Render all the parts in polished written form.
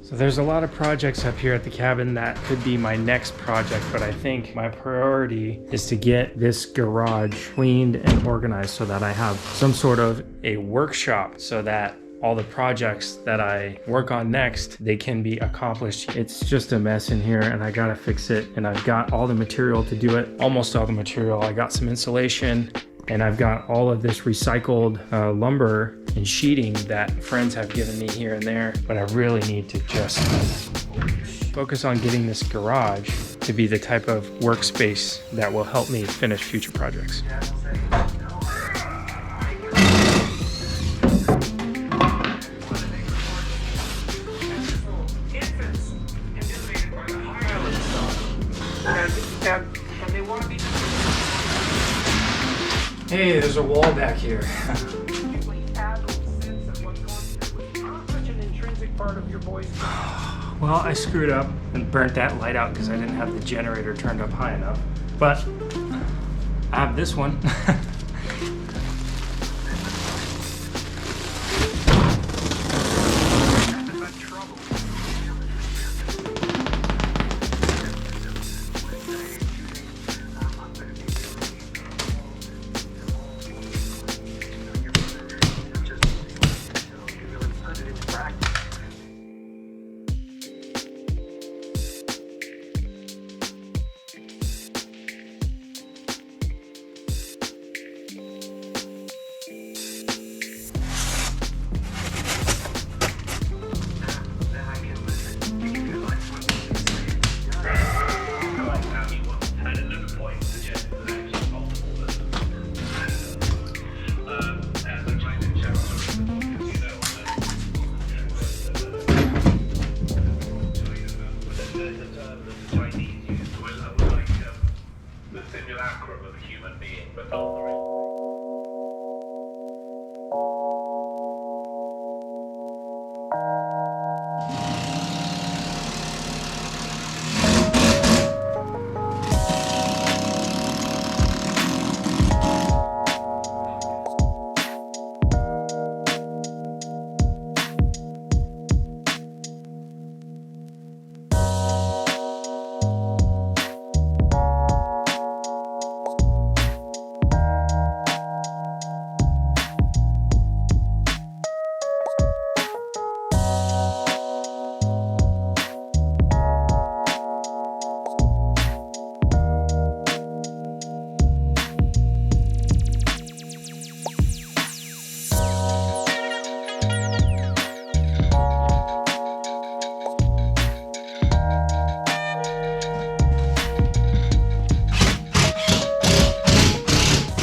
So there's a lot of projects up here at the cabin that could be my next project, but I think my priority is to get this garage cleaned and organized so that I have some sort of a workshop so that all the projects that I work on next, they can be accomplished. It's just a mess in here and I gotta fix it. And I've got all the material to do it, almost all the material. I got some insulation and I've got all of this recycled lumber and sheeting that friends have given me here and there, but I really need to just focus on getting this garage to be the type of workspace that will help me finish future projects. Hey, there's a wall back here. Well, I screwed up and burnt that light out because I didn't have the generator turned up high enough. But I have this one.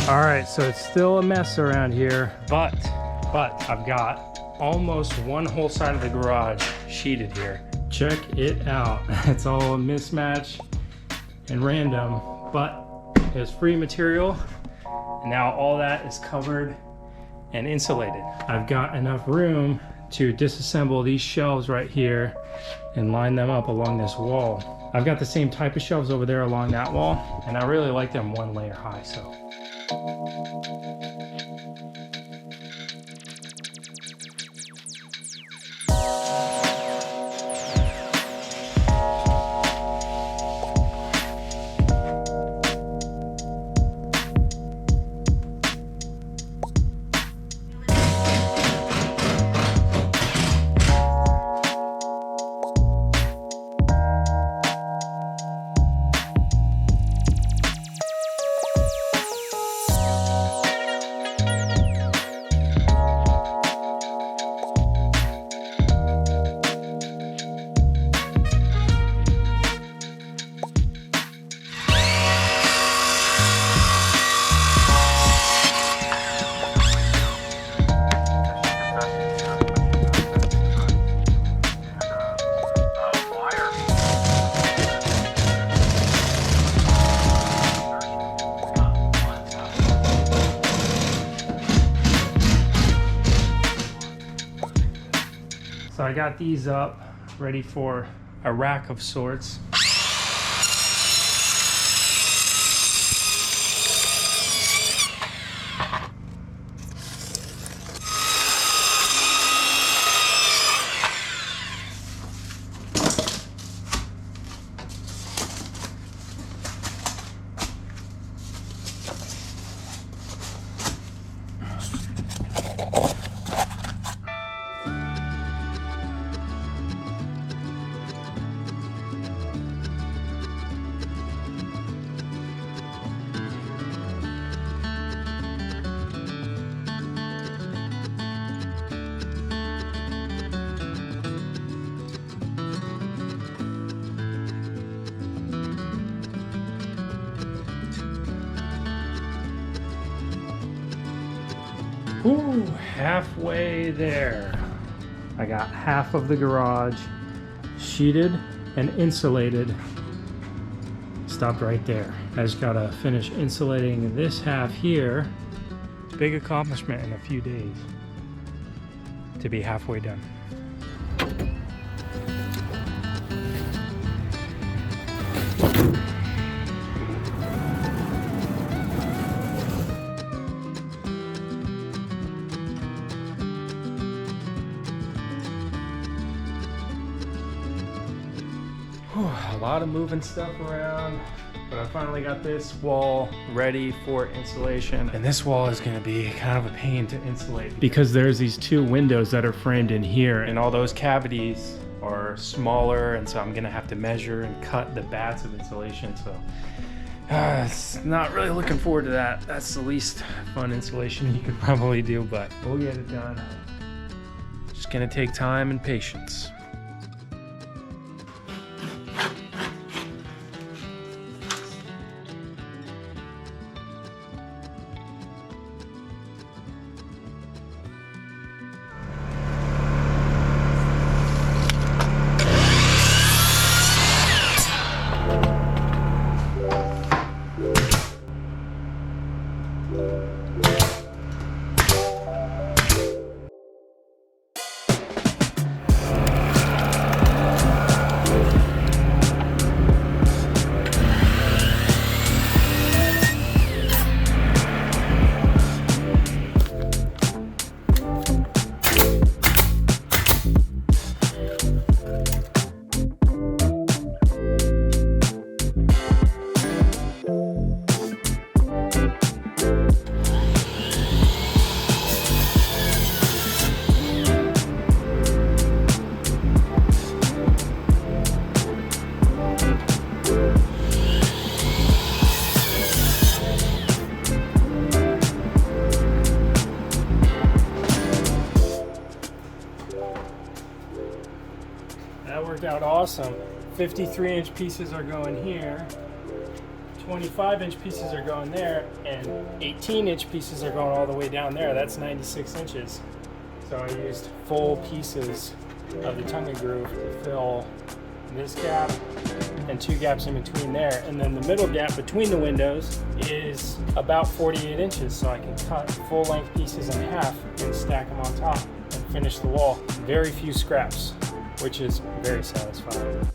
All right, so it's still a mess around here, but I've got almost one whole side of the garage sheeted here. Check it out. It's all a mismatch and random, but it's free material. And now all that is covered and insulated. I've got enough room to disassemble these shelves right here and line them up along this wall. I've got the same type of shelves over there along that wall, and I really like them one layer high, so. So I got these up, ready for a rack of sorts. Ooh, halfway there. I got half of the garage sheeted and insulated. Stopped right there. I just gotta finish insulating this half here. Big accomplishment in a few days to be halfway done. A lot of moving stuff around, but I finally got this wall ready for insulation. And this wall is gonna be kind of a pain to insulate because there's these two windows that are framed in here, and all those cavities are smaller, and so I'm gonna have to measure and cut the bats of insulation. So it's not really looking forward to that. That's the least fun insulation you could probably do, but we'll get it done. Just gonna take time and patience. That worked out awesome. 53-inch pieces are going here, 25-inch pieces are going there, and 18-inch pieces are going all the way down there. That's 96 inches. So I used full pieces of the tongue and groove to fill this gap and two gaps in between there. And then the middle gap between the windows is about 48 inches. So I can cut full length pieces in half and stack them on top and finish the wall. Very few scraps, which is very satisfying.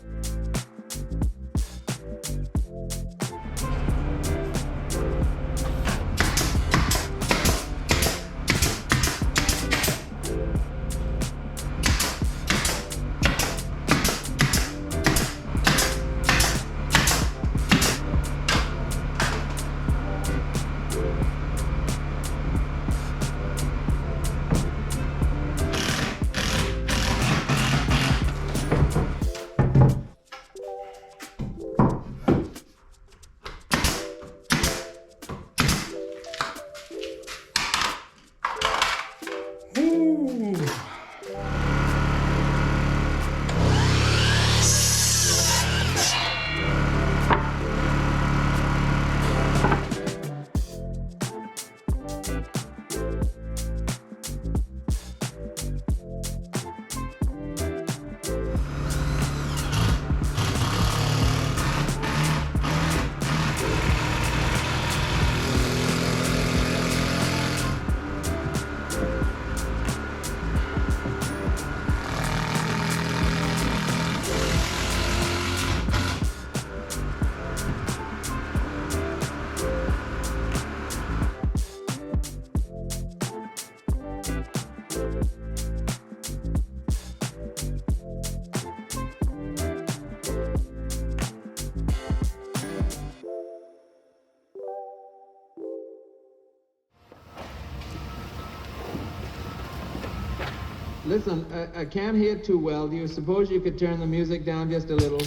Listen, I can't hear too well. Do you suppose you could turn the music down just a little?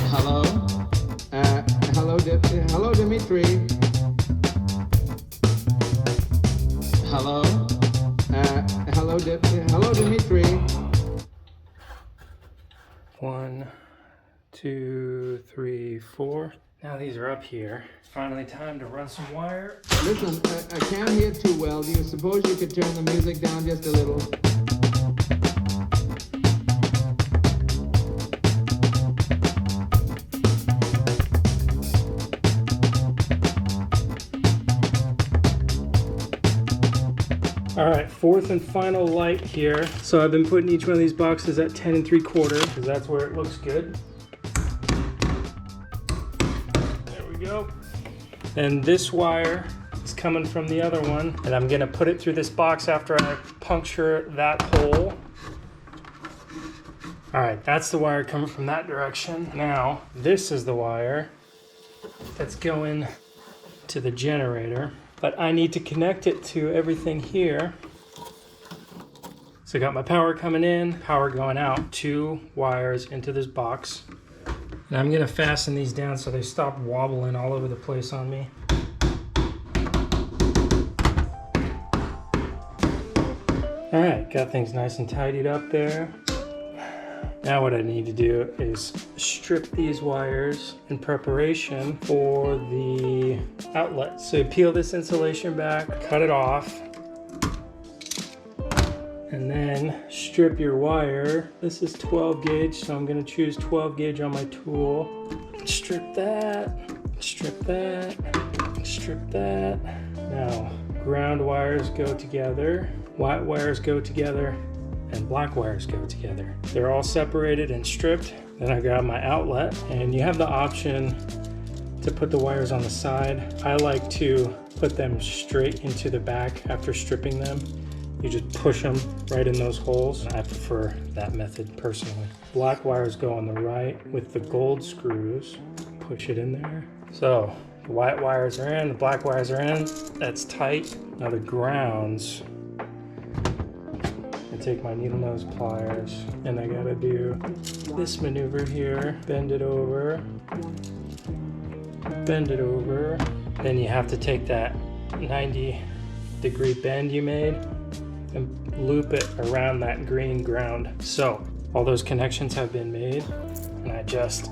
Hello? Hello, Dimitri. Hello? Hello, Dimitri. 1, 2, 3, 4. Now these are up here. Finally time to run some wire. Listen, I can't hear too well. Do you suppose you could turn the music down just a little? All right, fourth and final light here. So I've been putting each one of these boxes at 10 3/4 because that's where it looks good. There we go. And this wire is coming from the other one, and I'm gonna put it through this box after I puncture that hole. All right, that's the wire coming from that direction. Now, this is the wire that's going to the generator. But I need to connect it to everything here. So I got my power coming in, power going out, 2 wires into this box. And I'm gonna fasten these down so they stop wobbling all over the place on me. All right, got things nice and tidied up there. Now what I need to do is strip these wires in preparation for the outlet. So you peel this insulation back, cut it off, and then strip your wire. This is 12 gauge, so I'm gonna choose 12 gauge on my tool. Strip that, strip that, strip that. Now, ground wires go together, white wires go together, and black wires go together. They're all separated and stripped. Then I grab my outlet, and you have the option to put the wires on the side. I like to put them straight into the back after stripping them. You just push them right in those holes. I prefer that method personally. Black wires go on the right with the gold screws. Push it in there. So the white wires are in, the black wires are in. That's tight. Now the grounds, I take my needle nose pliers and I gotta do this maneuver here. Bend it over. Bend it over. Then you have to take that 90-degree bend you made and loop it around that green ground. So all those connections have been made, and I just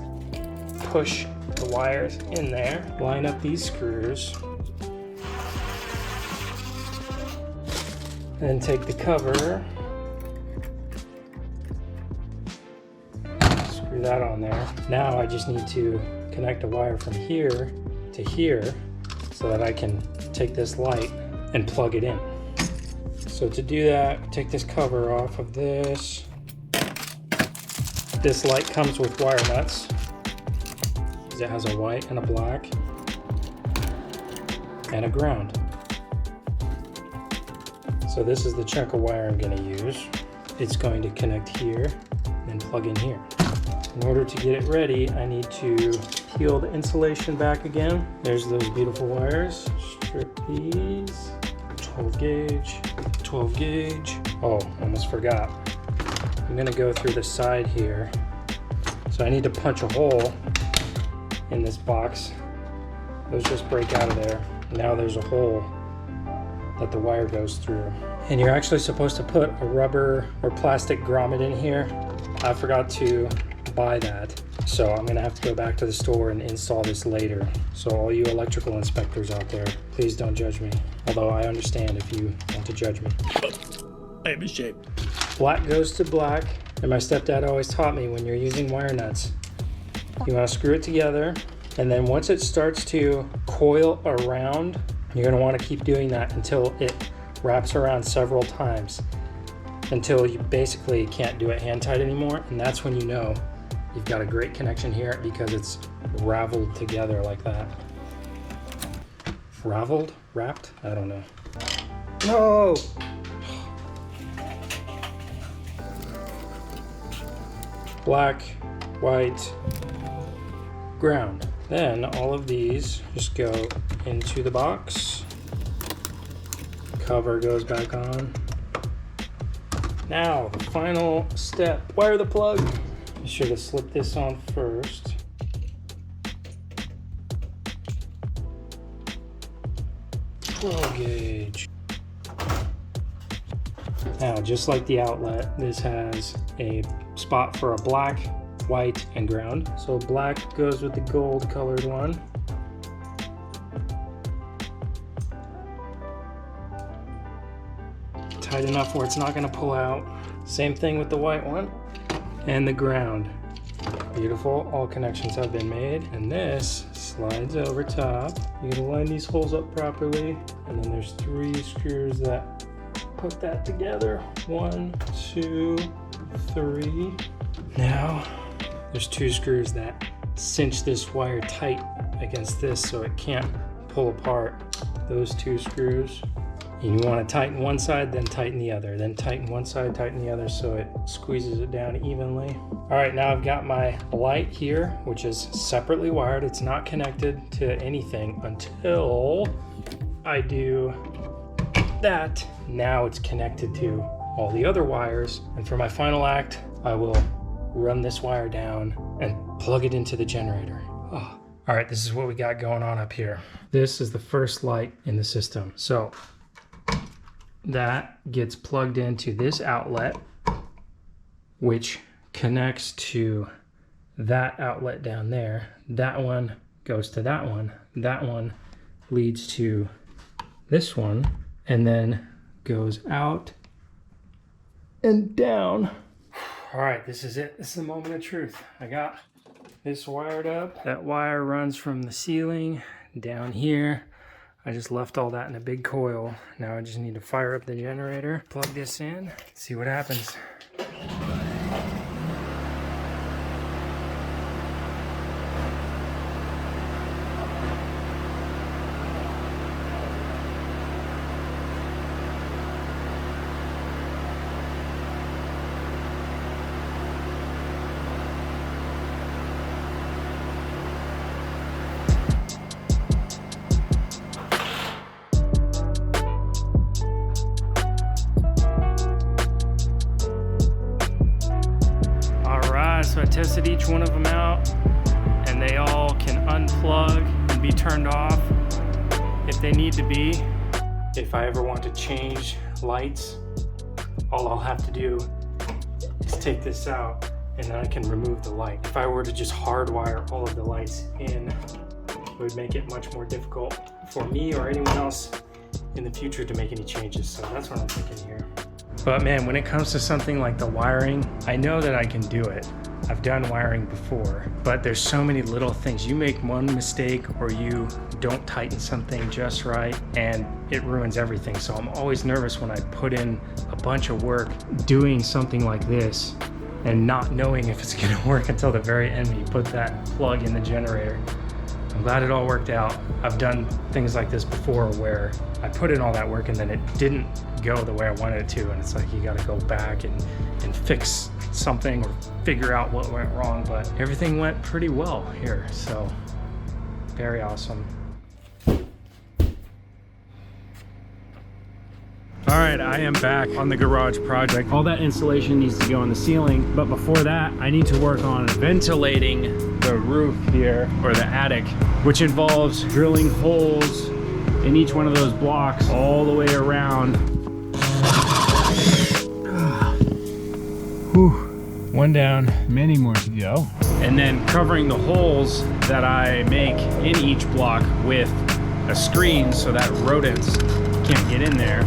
push the wires in there, line up these screws, and then take the cover, screw that on there. Now I just need to connect a wire from here to here so that I can take this light and plug it in. So to do that, take this cover off of this. This light comes with wire nuts, because it has a white and a black and a ground. So this is the chunk of wire I'm going to use. It's going to connect here and plug in here. In order to get it ready, I need to peel the insulation back again. There's those beautiful wires. Strip these. 12 gauge, 12 gauge. Oh, almost forgot. I'm gonna go through the side here. So I need to punch a hole in this box. Those just break out of there. Now there's a hole that the wire goes through. And you're actually supposed to put a rubber or plastic grommet in here. I forgot to buy that. So I'm gonna have to go back to the store and install this later. So all you electrical inspectors out there, please don't judge me. Although I understand if you want to judge me. I'm ashamed. Black goes to black, and my stepdad always taught me when you're using wire nuts, you wanna screw it together, and then once it starts to coil around, you're gonna wanna keep doing that until it wraps around several times, until you basically can't do it hand tight anymore, and that's when you know you've got a great connection here because it's raveled together like that. Raveled? Wrapped? I don't know. No! Black, white, ground. Then all of these just go into the box. Cover goes back on. Now, the final step, wire the plug. I should have slipped this on first. 12 gauge. Now, just like the outlet, this has a spot for a black, white, and ground. So black goes with the gold colored one. Tight enough where it's not going to pull out. Same thing with the white one. And the ground. Beautiful, all connections have been made. And this slides over top. You're gonna line these holes up properly. And then there's 3 screws that put that together. 1, 2, 3. Now, there's 2 screws that cinch this wire tight against this so it can't pull apart. Those 2 screws. And you want to tighten one side, then tighten the other, then tighten one side, tighten the other, so it squeezes it down evenly. All right, now I've got my light here, which is separately wired. It's not connected to anything until I do that. Now it's connected to all the other wires. And for my final act, I will run this wire down and plug it into the generator. Oh. All right, this is what we got going on up here. This is the first light in the system. So that gets plugged into this outlet, which connects to that outlet down there. That one goes to that one. That one leads to this one, and then goes out and down. All right, this is it. This is the moment of truth. I got this wired up. That wire runs from the ceiling down here. I just left all that in a big coil. Now I just need to fire up the generator, plug this in, see what happens. So I tested each one of them out, and they all can unplug and be turned off if they need to be. If I ever want to change lights, all I'll have to do is take this out and then I can remove the light. If I were to just hardwire all of the lights in, it would make it much more difficult for me or anyone else in the future to make any changes. So that's what I'm thinking here. But man, when it comes to something like the wiring, I know that I can do it. I've done wiring before, but there's so many little things. You make one mistake or you don't tighten something just right and it ruins everything. So I'm always nervous when I put in a bunch of work doing something like this and not knowing if it's gonna work until the very end when you put that plug in the generator. I'm glad it all worked out. I've done things like this before where I put in all that work and then it didn't go the way I wanted it to, and it's like you gotta go back and fix something or figure out what went wrong, but everything went pretty well here, so very awesome. All right, I am back on the garage project. All that insulation needs to go on the ceiling, but before that, I need to work on ventilating the roof here, or the attic, which involves drilling holes in each one of those blocks all the way around. Whew. One down, many more to go. And then covering the holes that I make in each block with a screen so that rodents can't get in there.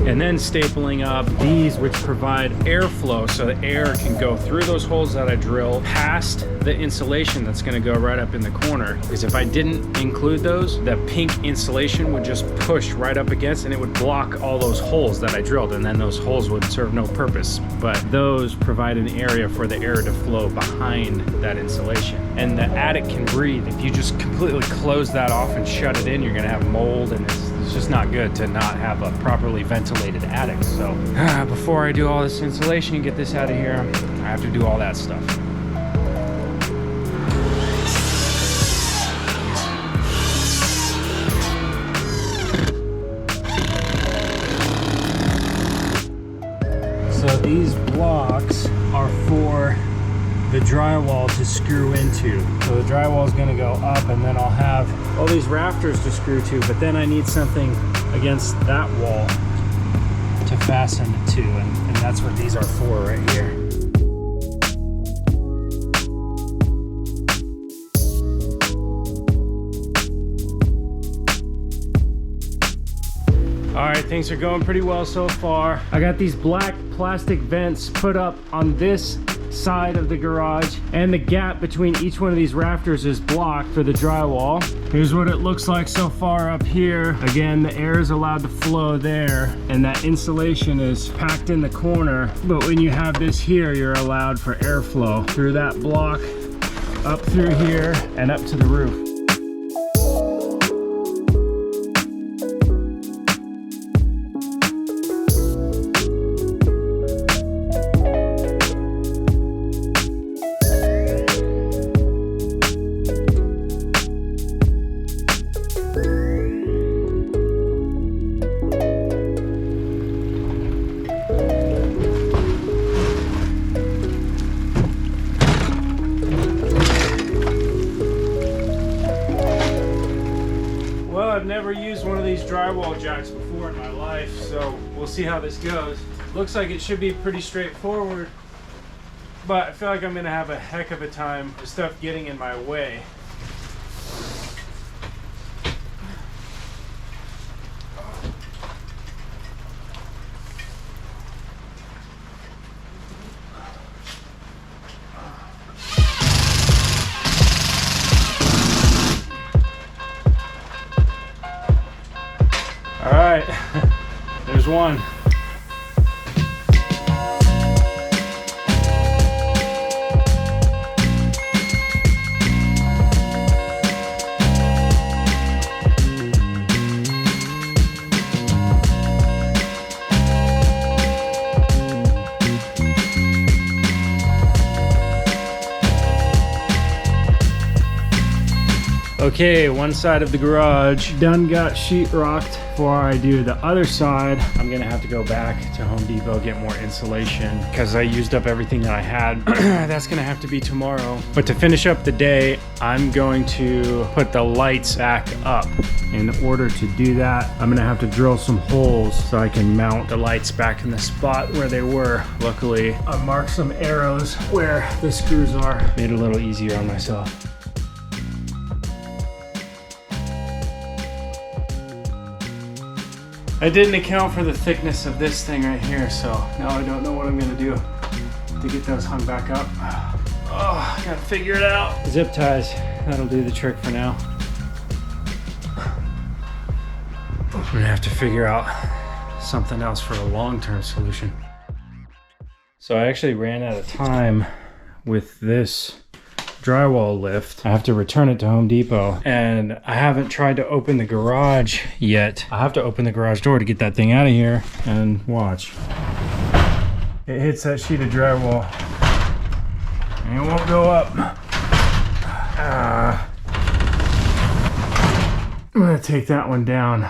and then stapling up these, which provide airflow so the air can go through those holes that I drill past the insulation that's going to go right up in the corner. Because if I didn't include those, the pink insulation would just push right up against and it would block all those holes that I drilled, and then those holes would serve no purpose. But those provide an area for the air to flow behind that insulation. And the attic can breathe. If you just completely close that off and shut it in, you're gonna have mold, and it's just not good to not have a properly ventilated attic. So before I do all this insulation and get this out of here, I have to do all that stuff. So these blocks are for the drywall to screw into. So the drywall is going to go up, and then I'll have all these rafters to screw to, but then I need something against that wall to fasten it to, and that's what these are for right here. All right, things are going pretty well so far. I got these black plastic vents put up on this side of the garage, and the gap between each one of these rafters is blocked for the drywall. Here's what it looks like so far up here. Again, the air is allowed to flow there, and that insulation is packed in the corner. But when you have this here, you're allowed for airflow through that block, up through here, and up to the roof. I've never used one of these drywall jacks before in my life, so we'll see how this goes. Looks like it should be pretty straightforward, but I feel like I'm gonna have a heck of a time with stuff getting in my way. All right, there's one. Okay, one side of the garage done, got sheetrocked. Before I do the other side, I'm gonna have to go back to Home Depot, get more insulation because I used up everything that I had. That's gonna have to be tomorrow. But to finish up the day, I'm going to put the lights back up. In order to do that, I'm gonna have to drill some holes so I can mount the lights back in the spot where they were. Luckily, I marked some arrows where the screws are. Made it a little easier on myself. I didn't account for the thickness of this thing right here, so now I don't know what I'm gonna do to get those hung back up. Oh, I gotta figure it out. Zip ties, that'll do the trick for now. I'm gonna have to figure out something else for a long-term solution. So I actually ran out of time with this drywall lift. I have to return it to Home Depot, and I haven't tried to open the garage yet. I have to open the garage door to get that thing out of here, and watch. It hits that sheet of drywall and it won't go up. I'm gonna take that one down.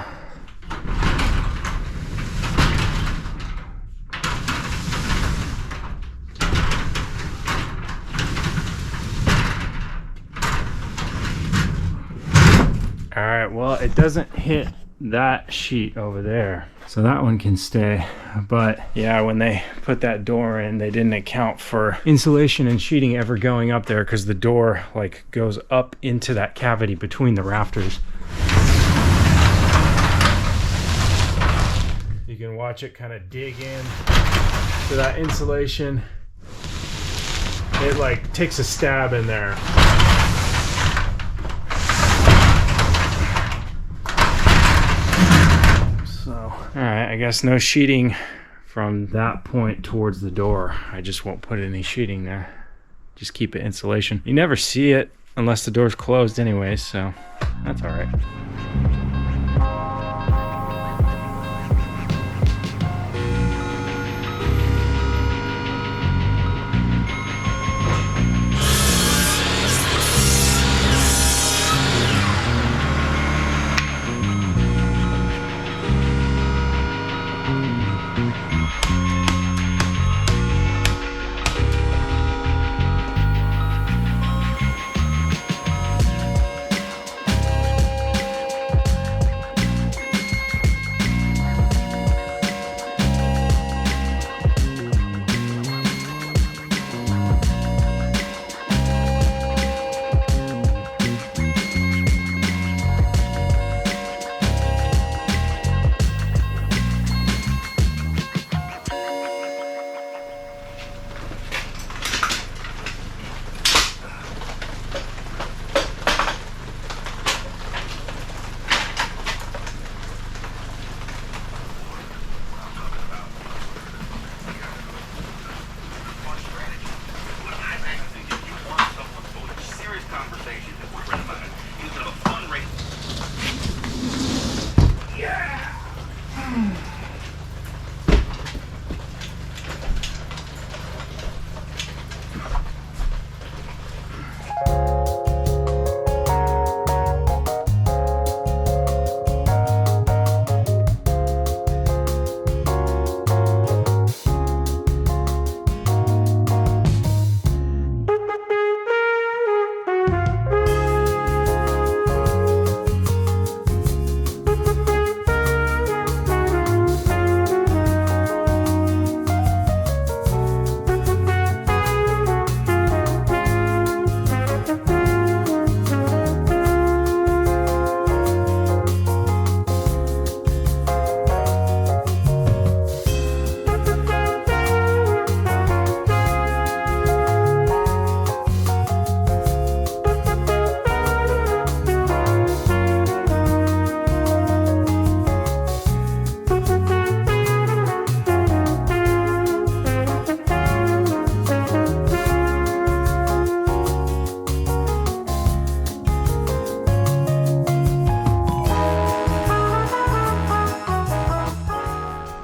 All right, well, it doesn't hit that sheet over there, so that one can stay. But yeah, when they put that door in, they didn't account for insulation and sheeting ever going up there, because the door like goes up into that cavity between the rafters. You can watch it kind of dig in to that insulation. It like takes a stab in there. So, all right, I guess no sheeting from that point towards the door. I just won't put any sheeting there. Just keep it insulation. You never see it unless the door's closed anyways, so that's all right.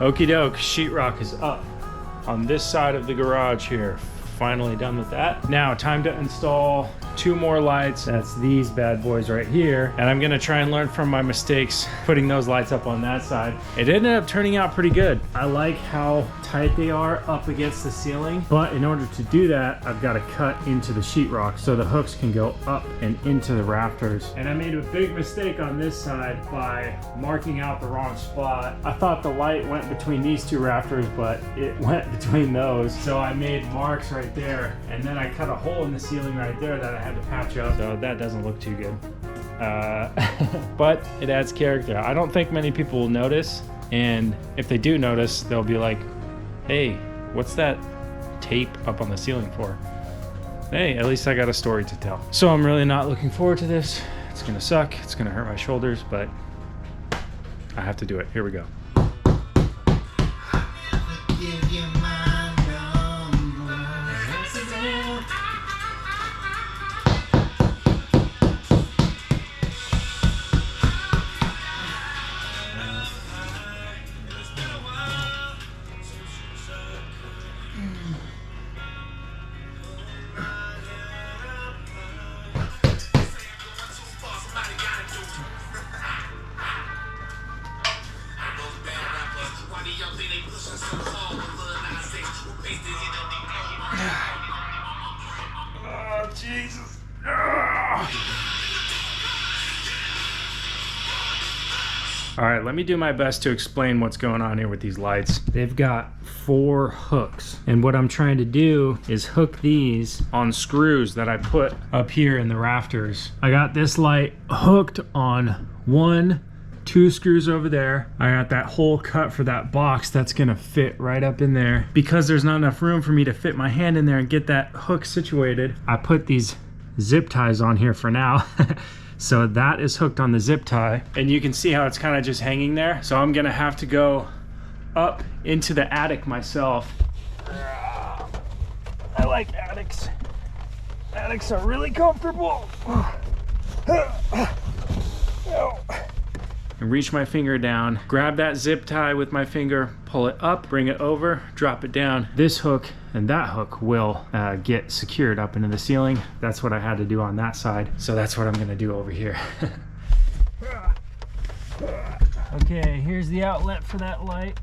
Okie doke, sheetrock is up on this side of the garage here. Finally done with that. Now time to install 2 more lights. That's these bad boys right here. And I'm gonna try and learn from my mistakes putting those lights up on that side. It ended up turning out pretty good. I like how tight they are up against the ceiling, but in order to do that, I've got to cut into the sheetrock so the hooks can go up and into the rafters. And I made a big mistake on this side by marking out the wrong spot. I thought the light went between these 2 rafters, but it went between those. So I made marks right there, and then I cut a hole in the ceiling right there that I had to patch up. So that doesn't look too good. But it adds character. I don't think many people will notice, and if they do notice, they'll be like, hey, what's that tape up on the ceiling for? Hey, at least I got a story to tell. So I'm really not looking forward to this. It's gonna suck, it's gonna hurt my shoulders, but I have to do it. Here we go. Oh, Jesus. All right, let me do my best to explain what's going on here with these lights. They've got 4 hooks, and what I'm trying to do is hook these on screws that I put up here in the rafters. I got this light hooked on 1, 2 screws over there. I got that hole cut for that box that's gonna fit right up in there. Because there's not enough room for me to fit my hand in there and get that hook situated, I put these zip ties on here for now. So that is hooked on the zip tie, and you can see how it's kind of just hanging there. So I'm gonna have to go up into the attic myself. I like attics. Attics are really comfortable. And reach my finger down, grab that zip tie with my finger, pull it up, bring it over, drop it down. This hook and that hook will get secured up into the ceiling. That's what I had to do on that side. So that's what I'm gonna do over here. Okay, here's the outlet for that light.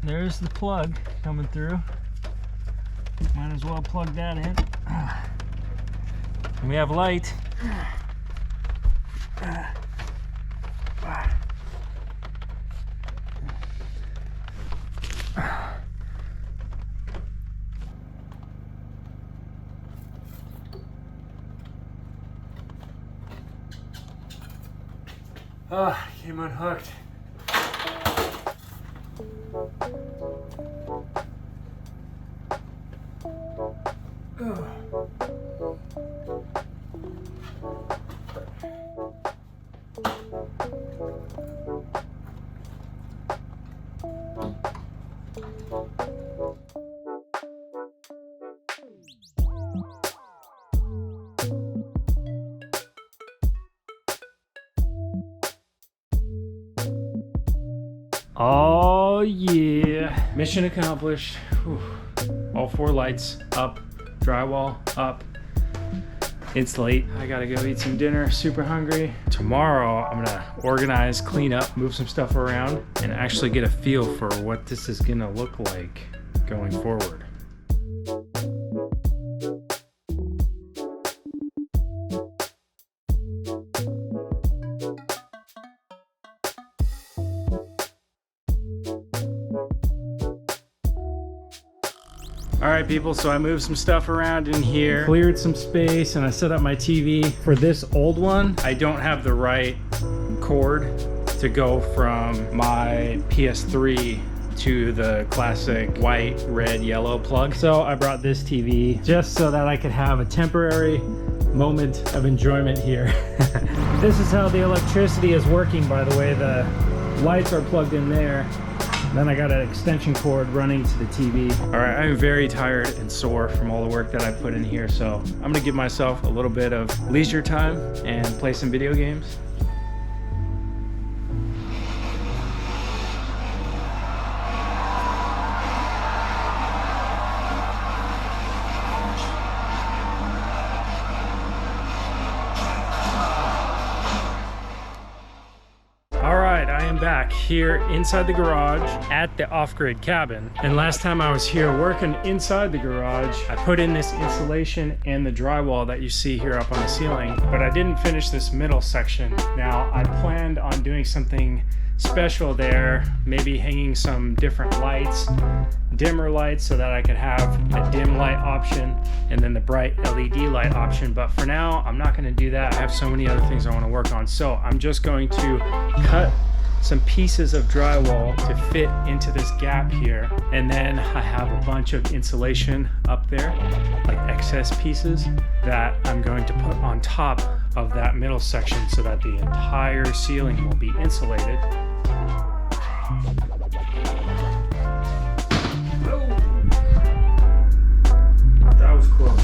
There's the plug coming through. Might as well plug that in. And we have light. Came unhooked. Oh yeah, mission accomplished. Whew. All 4 lights up, drywall up, insulate. I gotta go eat some dinner, super hungry. Tomorrow I'm gonna organize, clean up, move some stuff around, and actually get a feel for what this is gonna look like going forward. All right, people, so I moved some stuff around in here, cleared some space, and I set up my TV. For this old one, I don't have the right cord to go from my PS3 to the classic white, red, yellow plug. So I brought this TV just so that I could have a temporary moment of enjoyment here. This is how the electricity is working, by the way. The lights are plugged in there. Then I got an extension cord running to the TV. All right, I'm very tired and sore from all the work that I put in here, so I'm gonna give myself a little bit of leisure time and play some video games. Back here inside the garage at the off-grid cabin. And last time I was here working inside the garage, I put in this insulation and the drywall that you see here up on the ceiling, but I didn't finish this middle section. Now I planned on doing something special there, maybe hanging some different lights, dimmer lights, so that I could have a dim light option and then the bright LED light option. But for now, I'm not going to do that. I have so many other things I want to work on. So I'm just going to cut some pieces of drywall to fit into this gap here, and then I have a bunch of insulation up there, like excess pieces, that I'm going to put on top of that middle section so that the entire ceiling will be insulated. That was close.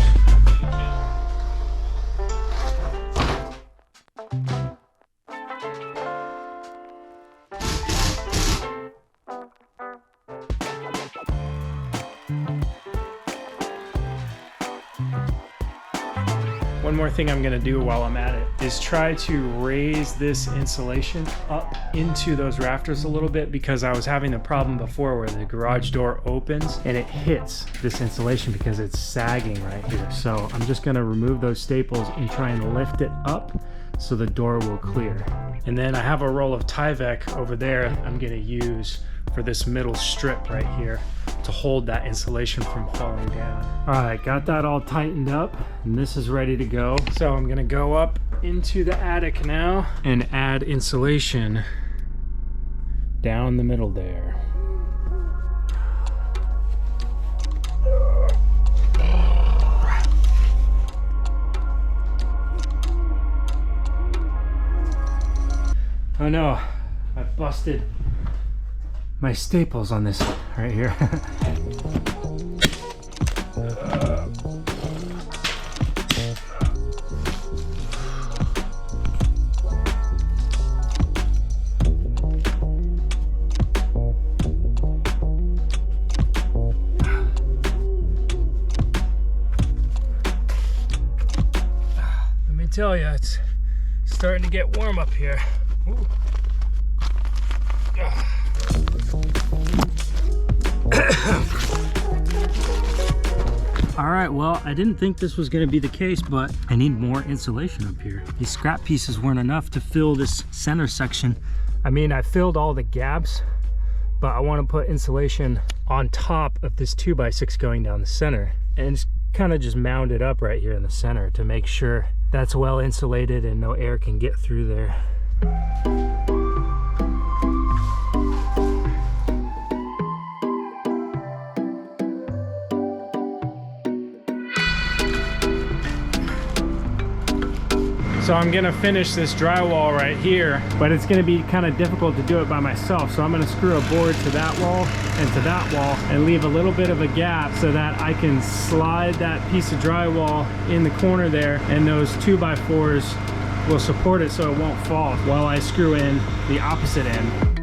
One more thing I'm gonna do while I'm at it is try to raise this insulation up into those rafters a little bit, because I was having the problem before where the garage door opens and it hits this insulation because it's sagging right here. So I'm just gonna remove those staples and try and lift it up so the door will clear. And then I have a roll of Tyvek over there I'm gonna use for this middle strip right here to hold that insulation from falling down. All right, got that all tightened up and this is ready to go. So I'm gonna go up into the attic now and add insulation down the middle there. Oh no, I busted my staples on this right here. Let me tell you, it's starting to get warm up here. Ooh. All right, well, I didn't think this was gonna be the case, but I need more insulation up here. These scrap pieces weren't enough to fill this center section. I mean, I filled all the gaps, but I wanna put insulation on top of this 2x6 going down the center. And it's kind of just mount it up right here in the center to make sure that's well insulated and no air can get through there. So I'm gonna finish this drywall right here, but it's gonna be kind of difficult to do it by myself. So I'm gonna screw a board to that wall and to that wall and leave a little bit of a gap so that I can slide that piece of drywall in the corner there, and those 2x4s will support it so it won't fall while I screw in the opposite end.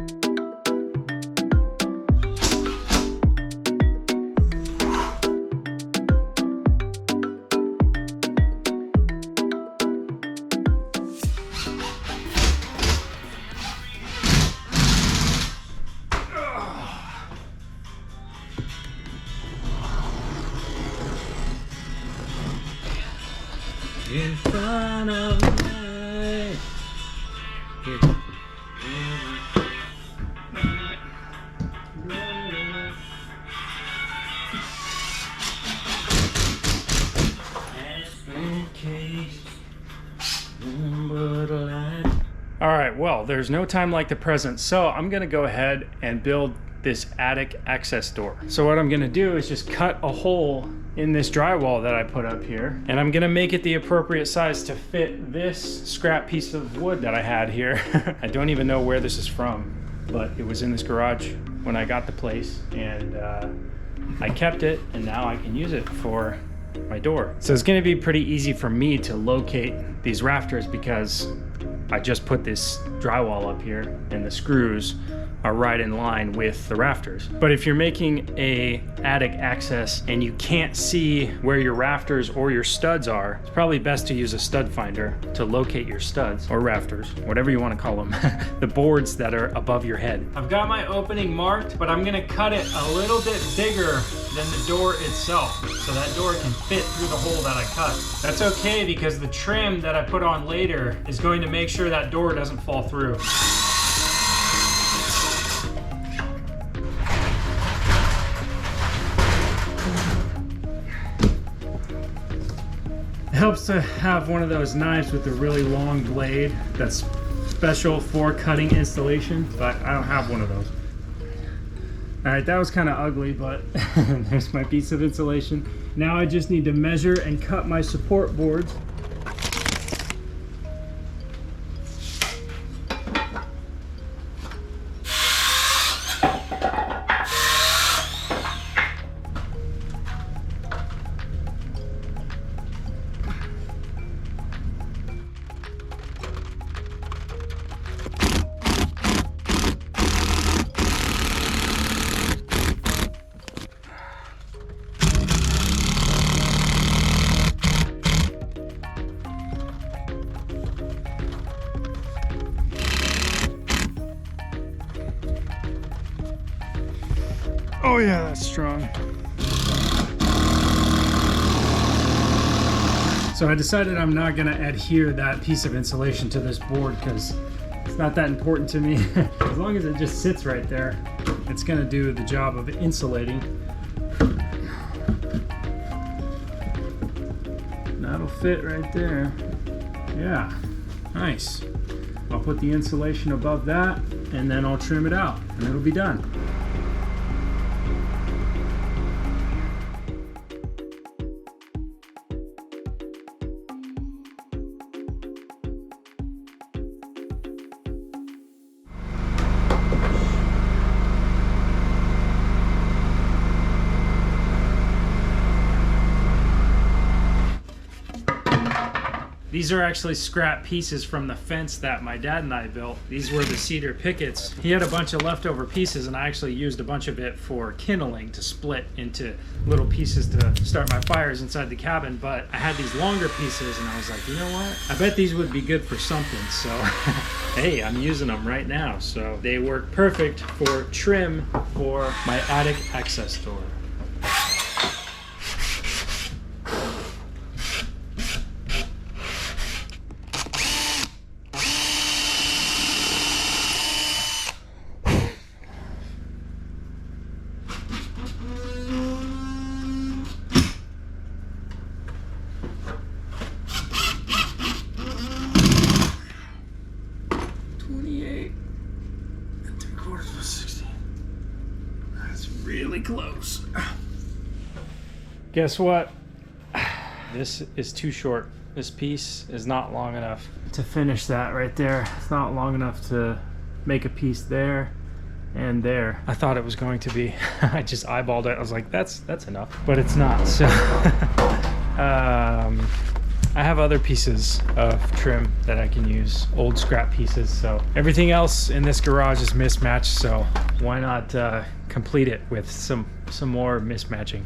In front of me. Here. All right, well, there's no time like the present, so I'm gonna go ahead and build this attic access door. So what I'm gonna do is just cut a hole in this drywall that I put up here, and I'm gonna make it the appropriate size to fit this scrap piece of wood that I had here. I don't even know where this is from, but it was in this garage when I got the place, and I kept it, and now I can use it for my door. So it's gonna be pretty easy for me to locate these rafters because I just put this drywall up here and the screws are right in line with the rafters. But if you're making a attic access and you can't see where your rafters or your studs are, it's probably best to use a stud finder to locate your studs or rafters, whatever you want to call them, the boards that are above your head. I've got my opening marked, but I'm gonna cut it a little bit bigger than the door itself, so that door can fit through the hole that I cut. That's okay because the trim that I put on later is going to make sure that door doesn't fall through. It helps to have one of those knives with a really long blade that's special for cutting installation, but I don't have one of those. All right, that was kind of ugly, but there's my piece of insulation. Now I just need to measure and cut my support boards. Oh yeah, that's strong. So I decided I'm not gonna adhere that piece of insulation to this board because it's not that important to me. As long as it just sits right there, it's gonna do the job of insulating. That'll fit right there. Yeah, nice. I'll put the insulation above that and then I'll trim it out and it'll be done. These are actually scrap pieces from the fence that my dad and I built. These were the cedar pickets. He had a bunch of leftover pieces and I actually used a bunch of it for kindling to split into little pieces to start my fires inside the cabin. But I had these longer pieces and I was like, you know what? I bet these would be good for something. So hey, I'm using them right now. So they work perfect for trim for my attic access door. Really close. Guess what? This is too short. This piece is not long enough to finish that right there. It's not long enough to make a piece there and there. I thought it was going to be. I just eyeballed it. I was like, that's enough, but it's not. So I have other pieces of trim that I can use, old scrap pieces. So everything else in this garage is mismatched. So why not complete it with some more mismatching?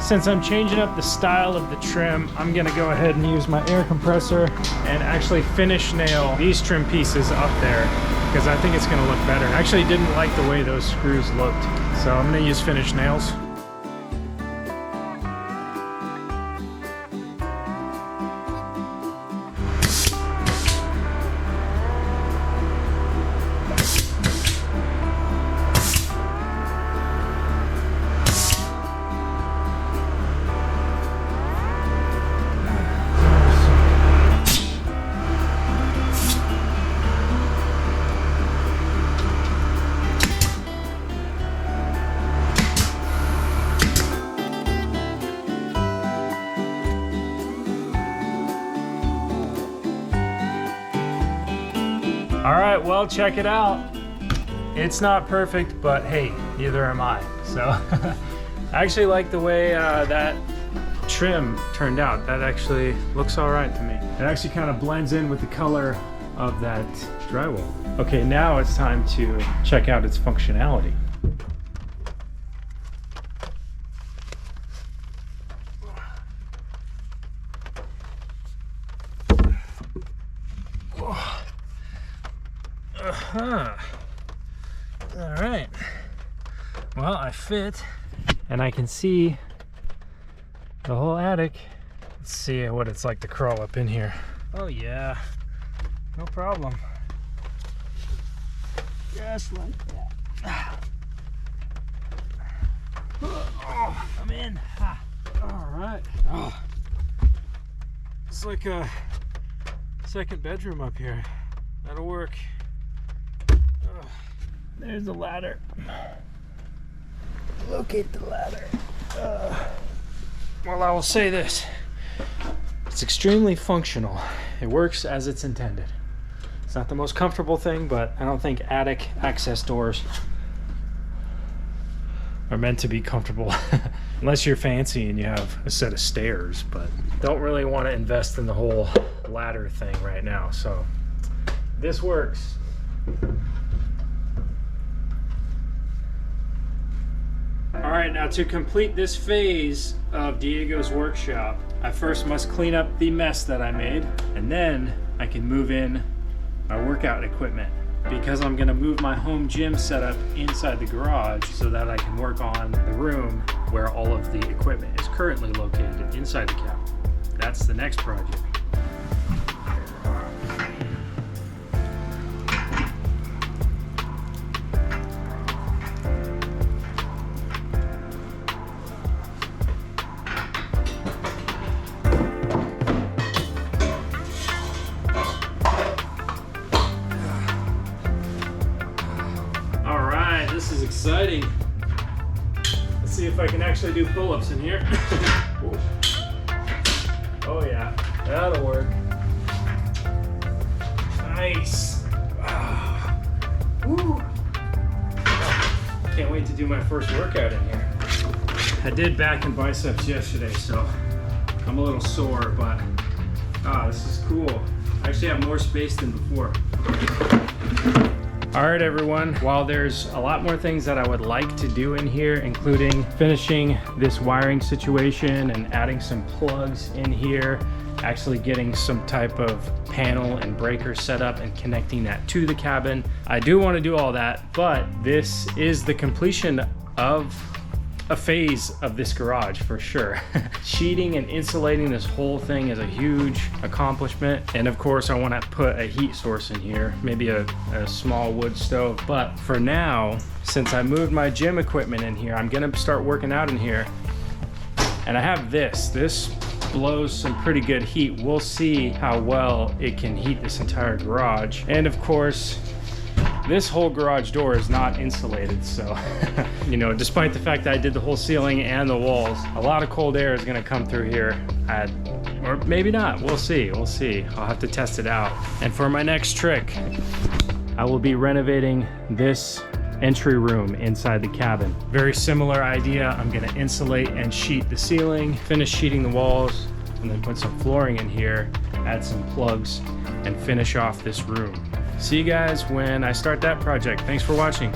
Since I'm changing up the style of the trim, I'm gonna go ahead and use my air compressor and actually finish nail these trim pieces up there because I think it's gonna look better. I actually didn't like the way those screws looked, so I'm gonna use finish nails. All right, well, check it out. It's not perfect, but hey, neither am I. So I actually like the way that trim turned out. That actually looks all right to me. It actually kind of blends in with the color of that drywall. Okay, now it's time to check out its functionality. All right. Well, I fit, and I can see the whole attic. Let's see what it's like to crawl up in here. Oh yeah, no problem. Just like that. Oh, I'm in. All right. Oh, it's like a second bedroom up here. That'll work. There's the ladder. Locate the ladder. Well, I will say this. It's extremely functional. It works as it's intended. It's not the most comfortable thing, but I don't think attic access doors are meant to be comfortable. Unless you're fancy and you have a set of stairs, but don't really want to invest in the whole ladder thing right now. So this works. All right, now to complete this phase of Diego's workshop, I first must clean up the mess that I made, and then I can move in my workout equipment. Because I'm gonna move my home gym setup inside the garage so that I can work on the room where all of the equipment is currently located inside the cabin. That's the next project. Exciting. Let's see if I can actually do pull-ups in here. Oh yeah, that'll work. Nice. Ah. Woo. Can't wait to do my first workout in here. I did back and biceps yesterday, so I'm a little sore, but this is cool. I actually have more space than before. All right, everyone. While there's a lot more things that I would like to do in here, including finishing this wiring situation and adding some plugs in here, actually getting some type of panel and breaker set up and connecting that to the cabin. I do want to do all that, but this is the completion of a phase of this garage for sure. Sheeting and insulating this whole thing is a huge accomplishment. And of course I want to put a heat source in here, maybe a small wood stove. But for now, since I moved my gym equipment in here, I'm gonna start working out in here. And I have this blows some pretty good heat. We'll see how well it can heat this entire garage. And of course, this whole garage door is not insulated, so you know, despite the fact that I did the whole ceiling and the walls, a lot of cold air is gonna come through here. Or maybe not, we'll see. I'll have to test it out. And for my next trick, I will be renovating this entry room inside the cabin. Very similar idea. I'm gonna insulate and sheet the ceiling, finish sheeting the walls, and then put some flooring in here, add some plugs, and finish off this room. See you guys when I start that project. Thanks for watching.